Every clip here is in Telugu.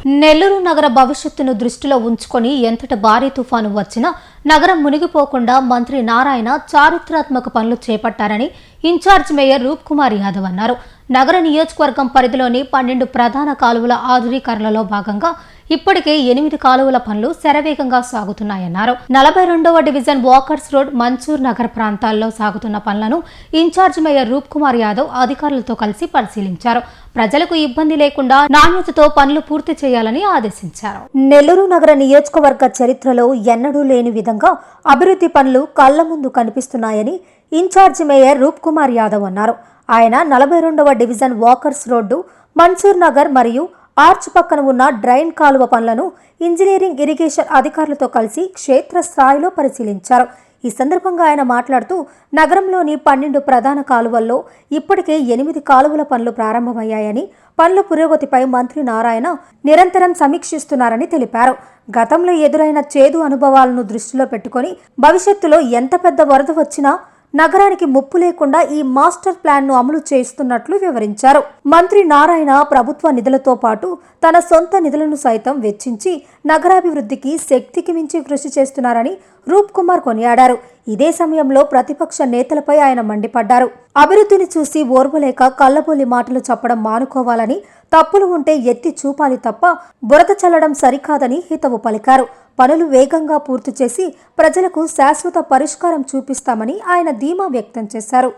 నెల్లూరు నగర భవిష్యత్తును దృష్టిలో ఉంచుకొని ఎంతటి భారీ తుఫాను వచ్చినా నగరం మునిగిపోకుండా మంత్రి నారాయణ చారిత్రాత్మక పనులు చేపట్టారని ఇన్ఛార్జ్ మేయర్ రూప్ కుమార్ యాదవ్ అన్నారు. నగర నియోజకవర్గం పరిధిలోని 12 ప్రధాన కాలువల ఆధునీకరణలో భాగంగా ఇప్పటికే 8 కాలువల పనులు శరవేగంగా సాగుతున్నాయన్నారు. 42వ division walkers road, Mansoor Nagar ప్రాంతాల్లో సాగుతున్న పనులను ఇన్ఛార్జ్ మేయర్ రూప్ కుమార్ యాదవ్ అధికారులతో కలిసి పరిశీలించారు. ప్రజలకు ఇబ్బంది లేకుండా నాణ్యతతో పనులు పూర్తి చేయాలని ఆదేశించారు. నెల్లూరు నగర నియోజకవర్గ చరిత్రలో ఎన్నడూ లేని విధంగా అభివృద్ధి పనులు కళ్ల ముందు కనిపిస్తున్నాయని ఇన్ఛార్జ్ మేయర్ రూప్ కుమార్ యాదవ్ అన్నారు. ఆయన 42వ division walkers road, Mansoor Nagar మరియు ఆర్చ్ పక్కన ఉన్న డ్రైన్ కాలువ పనులను ఇంజనీరింగ్, ఇరిగేషన్ అధికారులతో కలిసి క్షేత్రస్థాయిలో పరిశీలించారు. ఈ సందర్భంగా ఆయన మాట్లాడుతూ నగరంలోని 12 ప్రధాన కాలువల్లో ఇప్పటికే 8 కాలువల పనులు ప్రారంభమయ్యాయని, పనుల పురోగతిపై మంత్రి నారాయణ నిరంతరం సమీక్షిస్తున్నారని తెలిపారు. గతంలో ఎదురైన చేదు అనుభవాలను దృష్టిలో పెట్టుకుని భవిష్యత్తులో ఎంత పెద్ద వరద వచ్చినా నగరానికి ముప్పు లేకుండా ఈ మాస్టర్ ప్లాన్ ను అమలు చేస్తున్నట్లు వివరించారు. మంత్రి నారాయణ ప్రభుత్వ నిధులతో పాటు తన సొంత నిధులను సైతం వెచ్చించి నగరాభివృద్ధికి శక్తికి మించి కృషి చేస్తున్నారని రూప్ కుమార్ కొనియాడారు. ఇదే సమయంలో ప్రతిపక్ష నేతలపై ఆయన మండిపడ్డారు. అభివృద్ధిని చూసి ఓర్వలేక కళ్ళబొల్లి మాటలు చెప్పడం మానుకోవాలని, తప్పులు ఉంటే ఎత్తి చూపాలి తప్ప బురద చల్లడం సరికాదని హితవు పలికారు. పనులు వేగంగా పూర్తి చేసి ప్రజలకు శాశ్వత పరిష్కారం చూపిస్తామని ఆయన ధీమా వ్యక్తం చేశారు.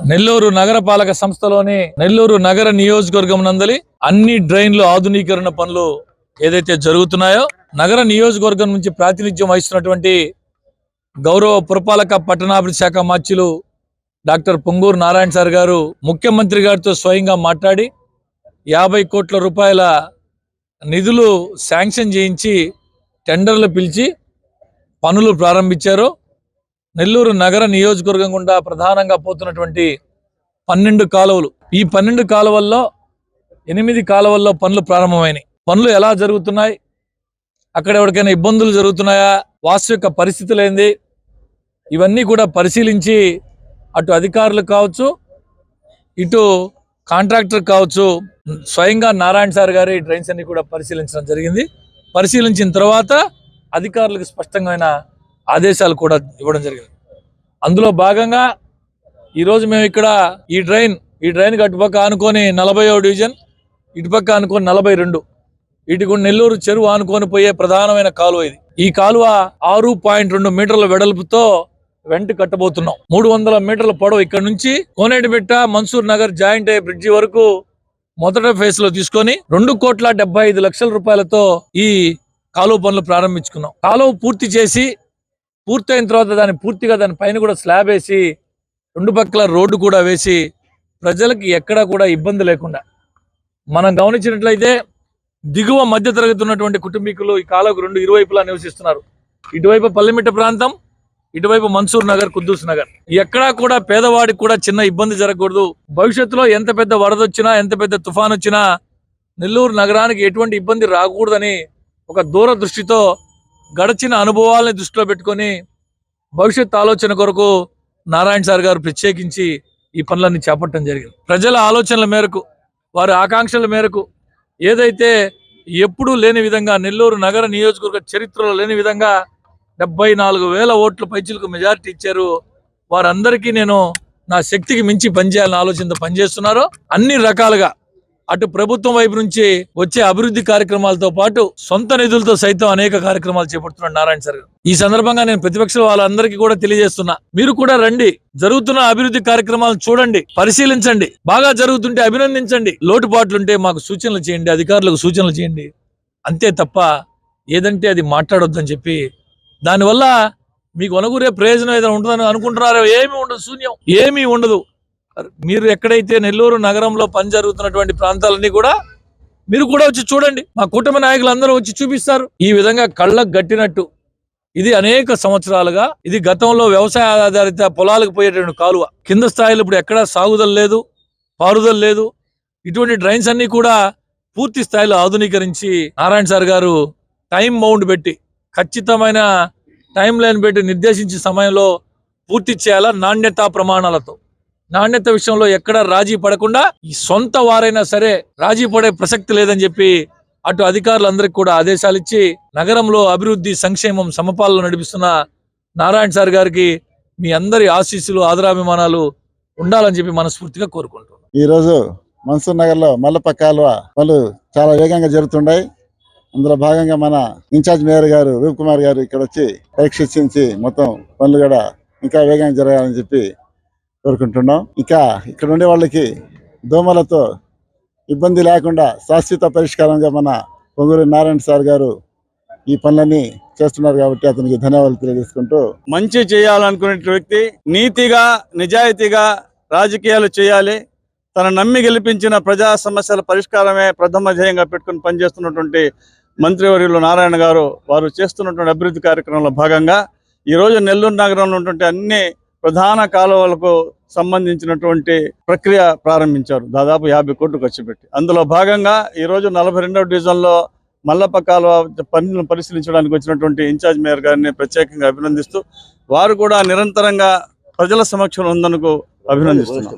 నెల్లూరు నగరపాలక సంస్థలోని నెల్లూరు నగర నియోజకవర్గం నందలి అన్ని డ్రైన్లు ఆధునీకరణ పనులు ఏదైతే జరుగుతున్నాయో, నగర నియోజకవర్గం నుంచి ప్రాతినిధ్యం వహిస్తున్నటువంటి గౌరవ పురపాలక పట్టణాభివృద్ధి శాఖ మార్చిలు డాక్టర్ పొంగూరు నారాయణ సార్ గారు ముఖ్యమంత్రి గారితో స్వయంగా మాట్లాడి 50 కోట్ల రూపాయల నిధులు శాంక్షన్ చేయించి టెండర్లు పిలిచి పనులు ప్రారంభించారు. నెల్లూరు నగర నియోజకవర్గం గుండా ప్రధానంగా పోతున్నటువంటి 12 కాలువలు, ఈ 12 కాలువల్లో 8 కాలువల్లో పనులు ప్రారంభమైనాయి. పనులు ఎలా జరుగుతున్నాయి, అక్కడ ఎవరికైనా ఇబ్బందులు జరుగుతున్నాయా, వాస్తవిక పరిస్థితులు ఏంది, ఇవన్నీ కూడా పరిశీలించి అటు అధికారులు కావచ్చు, ఇటు కాంట్రాక్టర్ కావచ్చు, స్వయంగా నారాయణ సార్ గారి డ్రైన్స్ అన్ని కూడా పరిశీలించడం జరిగింది. పరిశీలించిన తర్వాత అధికారులకు స్పష్టమైన ఆదేశాలు కూడా ఇవ్వడం జరిగింది. అందులో భాగంగా ఈరోజు మేము ఇక్కడ ఈ డ్రైన్ అటుపక్క ఆనుకొని 40వ డివిజన్, ఇటుపక్క ఆనుకొని 42, ఇటు కూడా నెల్లూరు చెరువు ఆనుకొని పోయే ప్రధానమైన కాలువ ఇది. ఈ కాలువ 6.2 మీటర్ల వెడల్పుతో వెంట కట్టబోతున్నాం. 300 మీటర్ల పొడవు ఇక్కడ నుంచి కోనేటిబెట్ట, మన్సూర్ నగర్ జాయింట్ అయ్యే బ్రిడ్జి వరకు మొదట ఫేజ్ లో తీసుకొని 2,75,00,000 రూపాయలతో ఈ కాలువ పనులు ప్రారంభించుకున్నాం. కాలువ పూర్తి చేసి పూర్తయిన తర్వాత దాని పైన కూడా స్లాబ్ వేసి 2 పక్కల రోడ్డు కూడా వేసి ప్రజలకు ఎక్కడా కూడా ఇబ్బంది లేకుండా, మనం గమనించినట్లయితే దిగువ మధ్య తరగతి ఉన్నటువంటి కుటుంబీకులు ఈ కాలువకు 2 ఇరువైపులా నివసిస్తున్నారు. ఇటువైపు పల్లెమిట్ట ప్రాంతం, ఇటువైపు మన్సూర్ నగర్, కుద్దూస్ నగర్. ఎక్కడా కూడా పేదవాడికి కూడా చిన్న ఇబ్బంది జరగకూడదు. భవిష్యత్తులో ఎంత పెద్ద వరద వచ్చినా, ఎంత పెద్ద తుఫాన్ వచ్చినా నెల్లూరు నగరానికి ఎటువంటి ఇబ్బంది రాకూడదని ఒక దూరదృష్టితో గడిచిన అనుభవాలని దృష్టిలో పెట్టుకొని భవిష్యత్ ఆలోచన కొరకు నారాయణ సార్ గారు ప్రత్యేకించి ఈ పనులన్నీ చేపట్టడం జరిగింది. ప్రజల ఆలోచనల మేరకు, వారి ఆకాంక్షల మేరకు ఏదైతే ఎప్పుడూ లేని విధంగా నెల్లూరు నగర నియోజకవర్గ చరిత్రలో లేని విధంగా 74,000 ఓట్ల పైచిలకు మెజారిటీ ఇచ్చారు. వారందరికీ నేను నా శక్తికి మించి పనిచేయాలని ఆలోచనతో పనిచేస్తున్నారు. అన్ని రకాలుగా అటు ప్రభుత్వం వైపు నుంచి వచ్చే అభివృద్ధి కార్యక్రమాలతో పాటు సొంత నిధులతో సైతం అనేక కార్యక్రమాలు చేపడుతున్నాడు నారాయణ సార్. ఈ సందర్భంగా నేను ప్రతిపక్ష వాళ్ళందరికీ కూడా తెలియజేస్తున్నా, మీరు కూడా రండి, జరుగుతున్న అభివృద్ధి కార్యక్రమాలను చూడండి, పరిశీలించండి, బాగా జరుగుతుంటే అభినందించండి, లోటుపాట్లుంటే మాకు సూచనలు చేయండి, అధికారులకు సూచనలు చేయండి. అంతే తప్ప ఏదంటే అది మాట్లాడొద్దని చెప్పి, దానివల్ల మీకు అనుగురే ప్రయోజనం ఏదైనా ఉంటుందని అనుకుంటున్నారో ఏమీ ఉండదు, శూన్యం, ఏమీ ఉండదు. మీరు ఎక్కడైతే నెల్లూరు నగరంలో పని జరుగుతున్నటువంటి ప్రాంతాలన్నీ కూడా మీరు కూడా వచ్చి చూడండి. మా కూటమి నాయకులు అందరూ వచ్చి చూపిస్తారు. ఈ విధంగా కళ్ళకు గట్టినట్టు ఇది అనేక సంవత్సరాలుగా, ఇది గతంలో వ్యవసాయ ఆధారిత పొలాలకు పోయేటువంటి కాలువ, కింద స్థాయిలో ఇప్పుడు ఎక్కడా సాగుదల లేదు, పారుదల లేదు. ఇటువంటి డ్రైన్స్ అన్ని కూడా పూర్తి స్థాయిలో ఆధునీకరించి నారాయణ సార్ గారు టైం బౌండ్ పెట్టి, ఖచ్చితమైన టైం లైన్ పెట్టి నిర్దేశించే సమయంలో పూర్తి చేయాలా. నాణ్యతా ప్రమాణాలతో, నాణ్యత విషయంలో ఎక్కడ రాజీ పడకుండా, ఈ సొంత వారైనా సరే రాజీ పడే ప్రసక్తి లేదని చెప్పి అటు అధికారులందరికీ కూడా ఆదేశాలు ఇచ్చి నగరంలో అభివృద్ధి సంక్షేమం సమపాలన నడిపిస్తున్న నారాయణ సార్ గారికి మీ అందరి ఆశీస్సులు ఆదరాభిమానాలు ఉండాలని చెప్పి మనస్ఫూర్తిగా కోరుకుంటున్నాం. ఈ రోజు మన్సూర్ నగర్ లో మల్లప కాలువ పనులు చాలా వేగంగా జరుగుతున్నాయి. అందులో భాగంగా మన ఇన్ఛార్జ్ మేయర్ గారు రూప్ కుమార్ గారు ఇక్కడ వచ్చి పరీక్షించి మొత్తం పనులు కూడా ఇంకా వేగంగా జరగాలని చెప్పి కోరుకుంటున్నాం. ఇంకా ఇక్కడ ఉండే వాళ్ళకి దోమలతో ఇబ్బంది లేకుండా శాశ్వత పరిష్కారంగా మన పొంగూరి నారాయణ సార్ గారు ఈ పనులన్నీ చేస్తున్నారు కాబట్టి అతనికి ధన్యవాదాలు తెలియజేసుకుంటూ, మంచి చేయాలనుకునే వ్యక్తి నీతిగా నిజాయితీగా రాజకీయాలు చేయాలి. తన నమ్మి గెలిపించిన ప్రజా సమస్యల పరిష్కారమే ప్రథమ ధ్యేయంగా పెట్టుకుని పనిచేస్తున్నటువంటి మంత్రివర్యులు నారాయణ గారు వారు చేస్తున్నటువంటి అభివృద్ధి కార్యక్రమంలో భాగంగా ఈరోజు నెల్లూరు నగరంలో ఉన్నటువంటి అన్ని ప్రధాన కాలువలకు సంబంధించినటువంటి ప్రక్రియ ప్రారంభించారు. దాదాపు 50 కోట్లు ఖర్చు పెట్టి. అందులో భాగంగా ఈరోజు 42వ డివిజన్లో మల్లప కాలువ పనులను పరిశీలించడానికి వచ్చినటువంటి ఇన్ఛార్జ్ మేయర్ గారిని ప్రత్యేకంగా అభినందిస్తూ వారు కూడా నిరంతరంగా ప్రజల సమక్షంలో ఉన్నందుకు అభినందిస్తున్నాం.